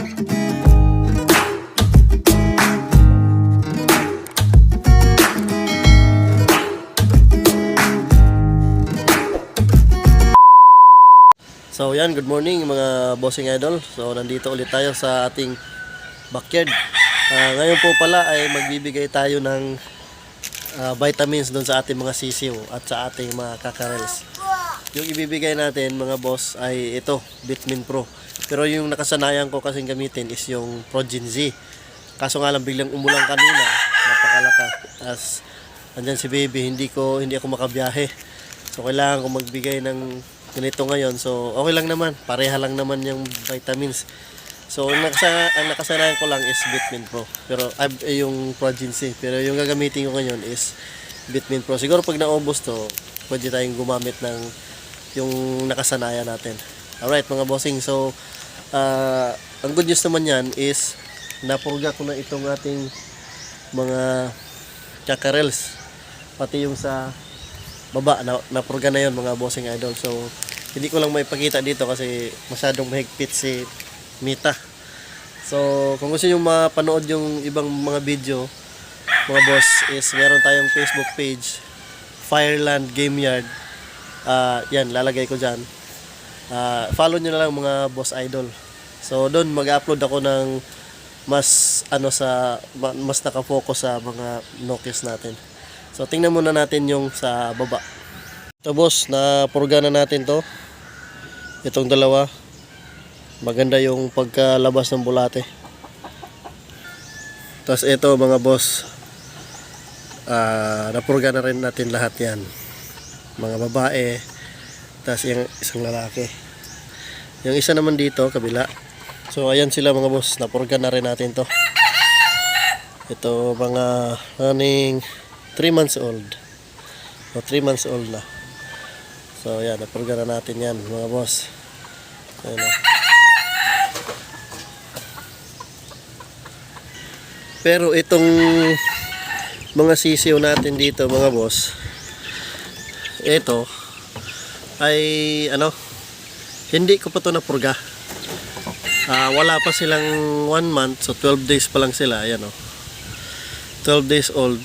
So yan, good morning mga bossing idol. So nandito ulit tayo sa ating backyard. Ngayon po pala ay magbibigay tayo ng vitamins doon sa ating mga sisiw at sa ating mga kakarels. Yung ibibigay natin mga boss ay ito, Vitamin Pro. Pero yung nakasanayan ko kasing gamitin is yung Progen Z. Kaso nga lang biglang umulan kanina, napakalakas. As andyan si baby, hindi ako makabiyahe. So kailangan ko magbigay ng ganito ngayon. So okay lang naman, pareha lang naman yung vitamins. So ang nakasanayan ko lang is Vitamin Pro. Pero yung Progen Z. Pero yung gagamitin ko ngayon is Vitamin Pro. Siguro pag naubos to, pwede tayong gumamit ng yung nakasanayan natin. Alright mga bossing. So ang good news naman yan is napurga ko na itong ating mga kakarels. Pati yung sa baba, napurga na yun mga bossing idol. So hindi ko lang maipakita dito kasi masyadong mahigpit si Mita. So kung gusto nyo mapanood yung ibang mga video mga boss, is meron tayong Facebook page, Fireland Game Yard. Yan, lalagay ko dyan. Follow nyo na lang mga boss idol. So doon mag-upload ako ng mas nakafocus sa mga nokis natin. So tingnan muna natin yung sa baba. Ito boss, napurga na natin to. Itong dalawa. Maganda yung pagkalabas ng bulate. Tapos ito mga boss, napurga na rin natin lahat yan. Mga babae. Tapos yung isang lalaki. Yung isa naman dito, kabila. So ayan sila mga boss, napurga na rin natin to. Ito mga running 3 months old. O 3 months old na. So yan, napurga na natin yan mga boss. Ayan o. Pero itong mga sisiw natin dito mga boss, ito ay hindi ko pa ito napurga. Wala pa silang 1 month, so 12 days pa lang sila. Ayan o, 12 days old.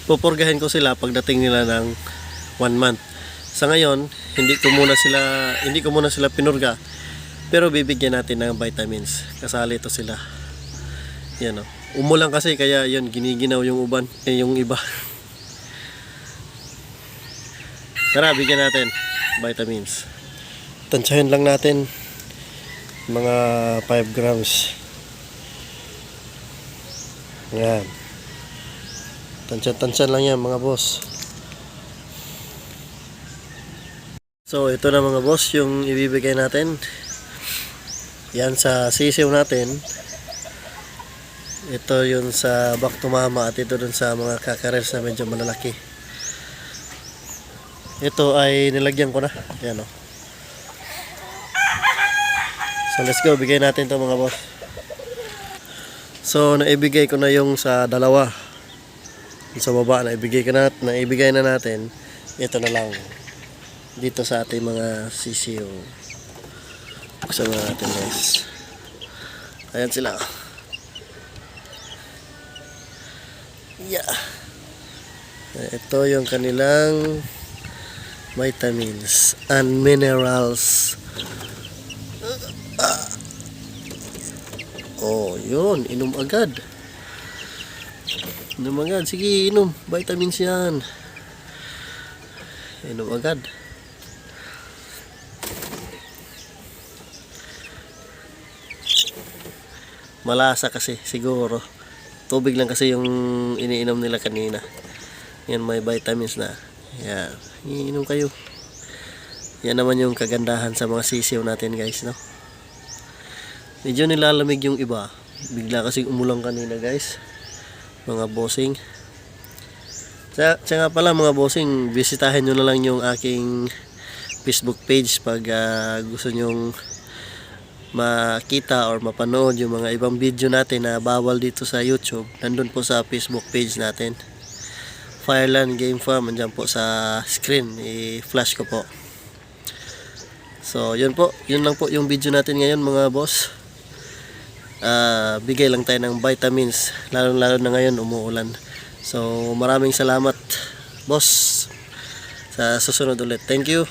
Pupurgahin ko sila pagdating nila ng 1 month. Sa ngayon, hindi ko muna sila pinurga. Pero bibigyan natin ng vitamins. Kasali ito sila. Yan o. Umulan kasi kaya yun, giniginaw yung yung iba. Tara, bigyan natin vitamins. Tansyahin lang natin mga 5 grams. Yan. Tansyan lang yan mga boss. So ito na mga boss yung ibibigay natin. Yan sa sisiw natin. Ito yun sa back to mama at ito dun sa mga kakarels na medyo malalaki. Ito ay nilagyan ko na. Yan o. So let's go, bigay natin to mga boss. So naibigay ko na yung sa dalawa. Sa baba naibigay na natin. Ito na lang dito sa ating mga sisiw. Buksan na natin guys. Ayan sila. Yeah. Ito yung kanilang vitamins and minerals. Oh, yun, inom agad. Inom agad, sige inom, vitamins yan. Inom agad. Malasa kasi siguro. Tubig lang kasi yung iniinom nila kanina. Yan, may vitamins na. Yan, iinom kayo. Yan naman yung kagandahan sa mga sisiw natin guys, no? Medyo nilalamig yung iba. Bigla kasi umulang kanina guys. Mga bossing. Tsaka nga pala mga bossing, bisitahin nyo na lang yung aking Facebook page pag gusto nyong makita or mapanood yung mga ibang video natin na bawal dito sa YouTube. Nandun po sa Facebook page natin, Fireland Game Farm. Andyan po sa screen, i-flash ko po. So yun po, yun lang po yung video natin ngayon mga boss. bigay lang tayo ng vitamins, lalo na ngayon umuulan. So maraming salamat boss, sa susunod ulit. Thank you.